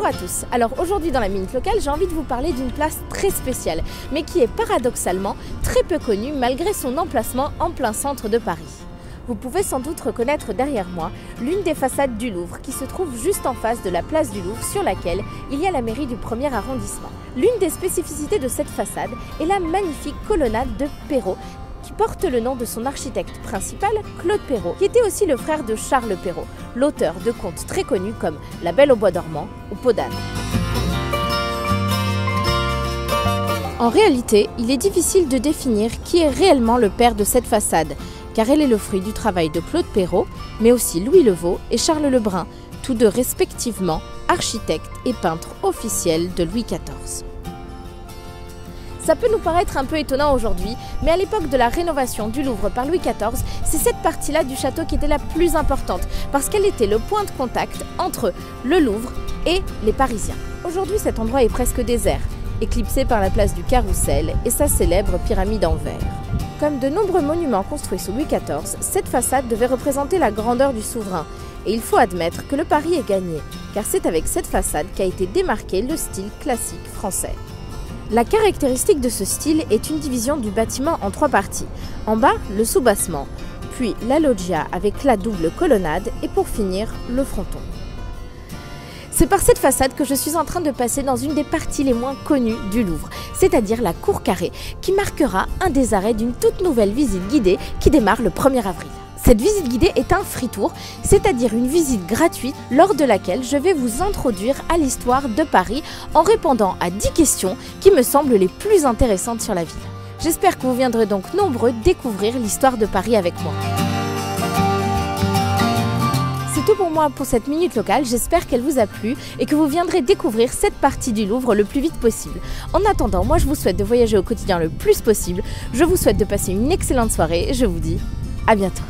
Bonjour à tous. Alors aujourd'hui dans la Minute Locale, j'ai envie de vous parler d'une place très spéciale, mais qui est paradoxalement très peu connue malgré son emplacement en plein centre de Paris. Vous pouvez sans doute reconnaître derrière moi l'une des façades du Louvre qui se trouve juste en face de la place du Louvre sur laquelle il y a la mairie du 1er arrondissement. L'une des spécificités de cette façade est la magnifique colonnade de Perrault qui porte le nom de son architecte principal, Claude Perrault, qui était aussi le frère de Charles Perrault, l'auteur de contes très connus comme La Belle au bois dormant ou Peau d'âne. En réalité, il est difficile de définir qui est réellement le père de cette façade, car elle est le fruit du travail de Claude Perrault, mais aussi Louis Levaux et Charles Lebrun, tous deux respectivement architectes et peintres officiels de Louis XIV. Ça peut nous paraître un peu étonnant aujourd'hui, mais à l'époque de la rénovation du Louvre par Louis XIV, c'est cette partie-là du château qui était la plus importante, parce qu'elle était le point de contact entre le Louvre et les Parisiens. Aujourd'hui, cet endroit est presque désert, éclipsé par la place du Carrousel et sa célèbre pyramide en verre. Comme de nombreux monuments construits sous Louis XIV, cette façade devait représenter la grandeur du souverain. Et il faut admettre que le pari est gagné, car c'est avec cette façade qu'a été démarqué le style classique français. La caractéristique de ce style est une division du bâtiment en 3 parties. En bas, le soubassement, puis la loggia avec la double colonnade et pour finir, le fronton. C'est par cette façade que je suis en train de passer dans une des parties les moins connues du Louvre, c'est-à-dire la cour carrée, qui marquera un des arrêts d'une toute nouvelle visite guidée qui démarre le 1er avril. Cette visite guidée est un free tour, c'est-à-dire une visite gratuite lors de laquelle je vais vous introduire à l'histoire de Paris en répondant à 10 questions qui me semblent les plus intéressantes sur la ville. J'espère que vous viendrez donc nombreux découvrir l'histoire de Paris avec moi. C'est tout pour moi pour cette Minute Locale, j'espère qu'elle vous a plu et que vous viendrez découvrir cette partie du Louvre le plus vite possible. En attendant, moi je vous souhaite de voyager au quotidien le plus possible, je vous souhaite de passer une excellente soirée et je vous dis à bientôt.